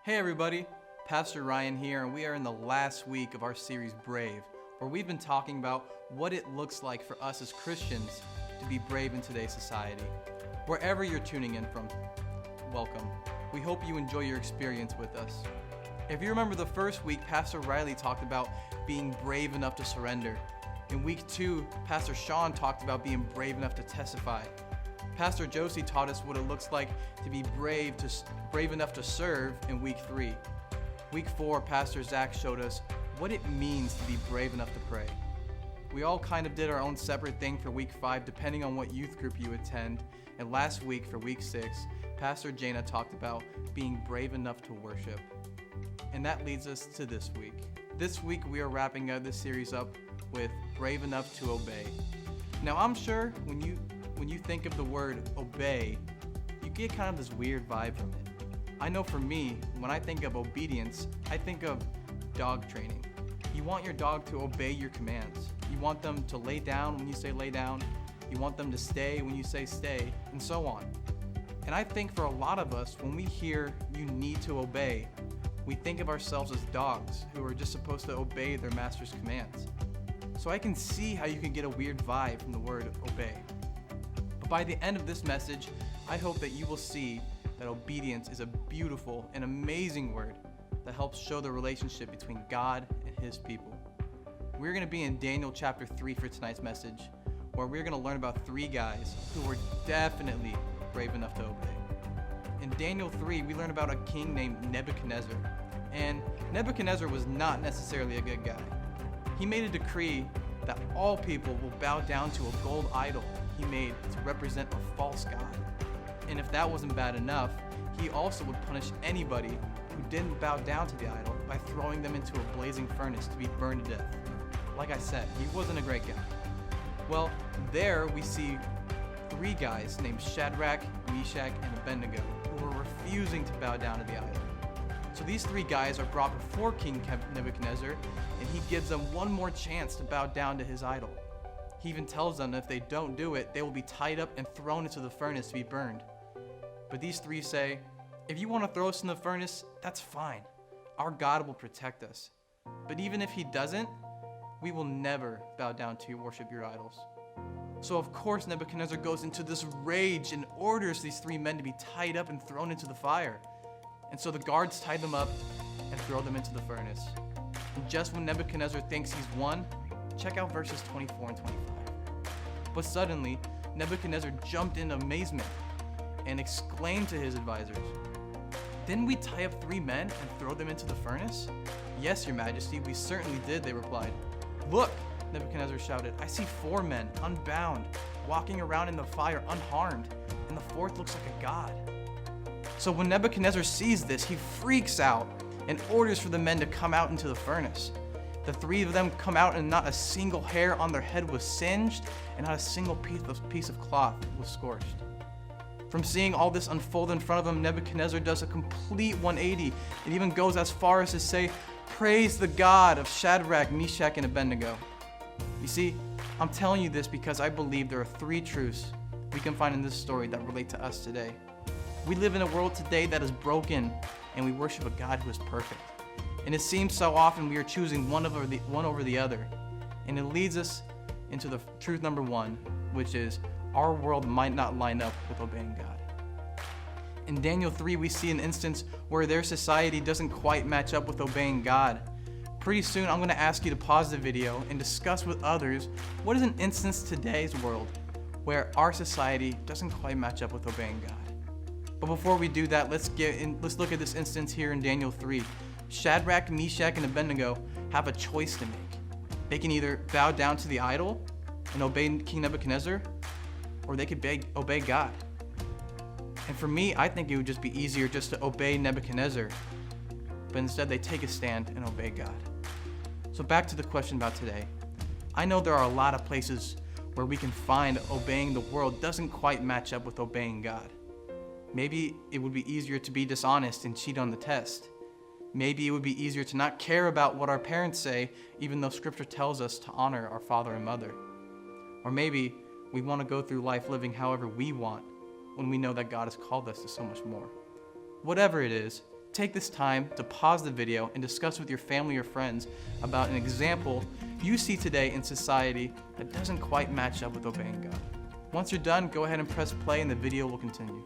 Hey everybody, Pastor Ryan here, and we are in the last week of our series Brave, where we've been talking about what it looks like for us as Christians to be brave in today's society. Wherever you're tuning in from, welcome. We hope you enjoy your experience with us. If you remember the first week, Pastor Riley talked about being brave enough to surrender. In week 2, Pastor Sean talked about being brave enough to testify. Pastor Josie taught us what it looks like to be brave enough to serve in week 3. Week 4, Pastor Zach showed us what it means to be brave enough to pray. We all kind of did our own separate thing for week 5, depending on what youth group you attend. And last week, for week 6, Pastor Jana talked about being brave enough to worship. And that leads us to this week. This week, we are wrapping this series up with brave enough to obey. Now, I'm sure when you think of the word obey, you get kind of this weird vibe from it. I know for me, when I think of obedience, I think of dog training. You want your dog to obey your commands. You want them to lay down when you say lay down. You want them to stay when you say stay, and so on. And I think for a lot of us, when we hear you need to obey, we think of ourselves as dogs who are just supposed to obey their master's commands. So I can see how you can get a weird vibe from the word obey. But by the end of this message, I hope that you will see that obedience is a beautiful and amazing word that helps show the relationship between God and His people. We're going to be in Daniel chapter 3 for tonight's message, where we're going to learn about 3 guys who were definitely brave enough to obey. In Daniel 3, we learn about a king named Nebuchadnezzar. And Nebuchadnezzar was not necessarily a good guy. He made a decree that all people will bow down to a gold idol he made to represent a false god. And if that wasn't bad enough, he also would punish anybody who didn't bow down to the idol by throwing them into a blazing furnace to be burned to death. Like I said, he wasn't a great guy. Well, there we see 3 guys named Shadrach, Meshach, and Abednego who were refusing to bow down to the idol. So these 3 guys are brought before King Nebuchadnezzar, and he gives them one more chance to bow down to his idol. He even tells them that if they don't do it, they will be tied up and thrown into the furnace to be burned. But these 3 say, if you want to throw us in the furnace, that's fine. Our God will protect us. But even if He doesn't, we will never bow down to worship your idols. So of course Nebuchadnezzar goes into this rage and orders these 3 men to be tied up and thrown into the fire. And so the guards tie them up and throw them into the furnace. And just when Nebuchadnezzar thinks he's won, check out verses 24 and 25. But suddenly, Nebuchadnezzar jumped in amazement and exclaimed to his advisors, "Didn't we tie up 3 men and throw them into the furnace?" "Yes, your majesty, we certainly did," they replied. "Look," Nebuchadnezzar shouted, "I see 4 men, unbound, walking around in the fire unharmed, and the 4th looks like a god." So when Nebuchadnezzar sees this, he freaks out and orders for the men to come out into the furnace. The 3 of them come out, and not a single hair on their head was singed, and not a single piece of cloth was scorched. From seeing all this unfold in front of him, Nebuchadnezzar does a complete 180 and even goes as far as to say, "Praise the God of Shadrach, Meshach, and Abednego." You see, I'm telling you this because I believe there are 3 truths we can find in this story that relate to us today. We live in a world today that is broken, and we worship a God who is perfect. And it seems so often we are choosing one over the other. And it leads us into the truth number 1, which is our world might not line up with obeying God. In Daniel 3, we see an instance where their society doesn't quite match up with obeying God. Pretty soon, I'm going to ask you to pause the video and discuss with others what is an instance today's world where our society doesn't quite match up with obeying God. But before we do that, let's look at this instance here in Daniel 3. Shadrach, Meshach, and Abednego have a choice to make. They can either bow down to the idol and obey King Nebuchadnezzar, or they could obey God. And for me, I think it would just be easier just to obey Nebuchadnezzar, but instead they take a stand and obey God. So back to the question about today. I know there are a lot of places where we can find obeying the world doesn't quite match up with obeying God. Maybe it would be easier to be dishonest and cheat on the test. Maybe it would be easier to not care about what our parents say, even though Scripture tells us to honor our father and mother. Or maybe we want to go through life living however we want when we know that God has called us to so much more. Whatever it is, Take this time to pause the video and discuss with your family or friends about an example you see today in society that doesn't quite match up with obeying God. Once you're done, go ahead and press play and the video will continue.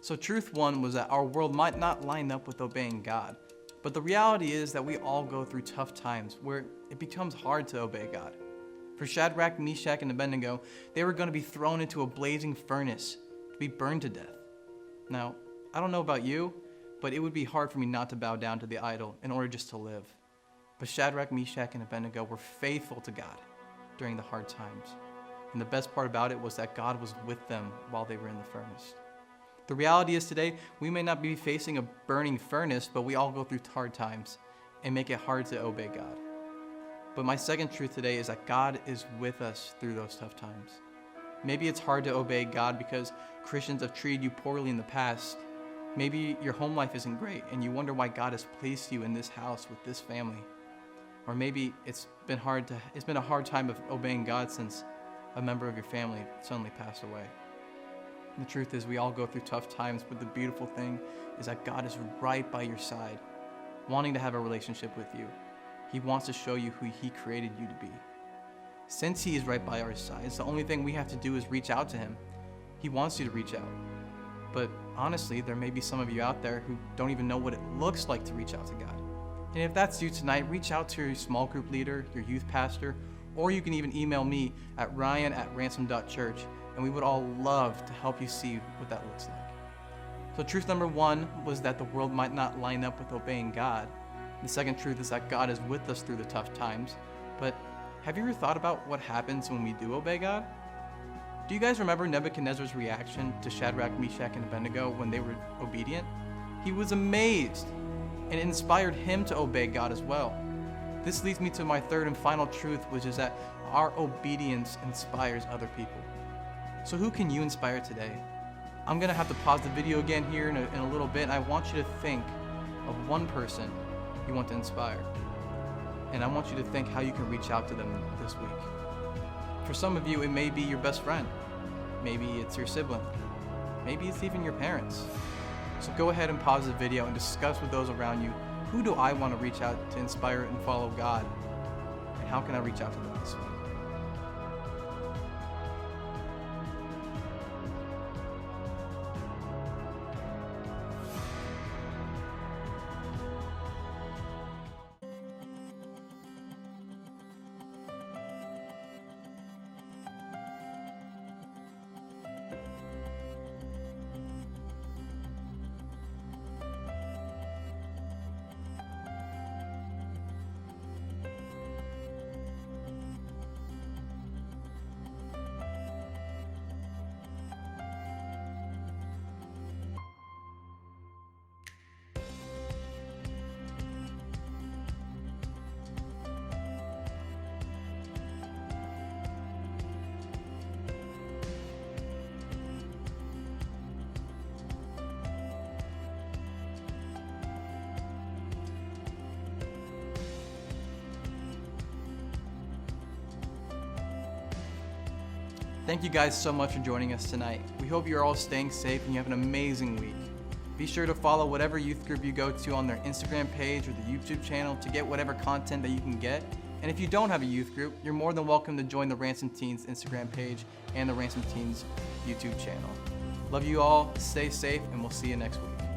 So truth one was that our world might not line up with obeying God, but the reality is that we all go through tough times where it becomes hard to obey God. For Shadrach, Meshach, and Abednego, they were going to be thrown into a blazing furnace to be burned to death. Now, I don't know about you, but it would be hard for me not to bow down to the idol in order just to live. But Shadrach, Meshach, and Abednego were faithful to God during the hard times. And the best part about it was that God was with them while they were in the furnace. The reality is today, we may not be facing a burning furnace, but we all go through hard times and make it hard to obey God. But my second truth today is that God is with us through those tough times. Maybe it's hard to obey God because Christians have treated you poorly in the past. Maybe your home life isn't great and you wonder why God has placed you in this house with this family. Or maybe it's been a hard time of obeying God since a member of your family suddenly passed away. The truth is we all go through tough times, but the beautiful thing is that God is right by your side, wanting to have a relationship with you. He wants to show you who He created you to be. Since He is right by our sides, the only thing we have to do is reach out to Him. He wants you to reach out. But honestly, there may be some of you out there who don't even know what it looks like to reach out to God. And if that's you tonight, reach out to your small group leader, your youth pastor, or you can even email me at ryan@ransom.church, and we would all love to help you see what that looks like. So truth number one was that the world might not line up with obeying God. The second truth is that God is with us through the tough times. But have you ever thought about what happens when we do obey God? Do you guys remember Nebuchadnezzar's reaction to Shadrach, Meshach, and Abednego when they were obedient? He was amazed, and it inspired him to obey God as well. This leads me to my third and final truth, which is that our obedience inspires other people. So who can you inspire today? I'm going to have to pause the video again here in a little bit, and I want you to think of one person you want to inspire. And I want you to think how you can reach out to them this week. For some of you, it may be your best friend. Maybe it's your sibling. Maybe it's even your parents. So go ahead and pause the video and discuss with those around you, who do I want to reach out to inspire and follow God? And how can I reach out to them this week? Thank you guys so much for joining us tonight. We hope you're all staying safe and you have an amazing week. Be sure to follow whatever youth group you go to on their Instagram page or the YouTube channel to get whatever content that you can get. And if you don't have a youth group, you're more than welcome to join the Ransom Teens Instagram page and the Ransom Teens YouTube channel. Love you all. Stay safe, and we'll see you next week.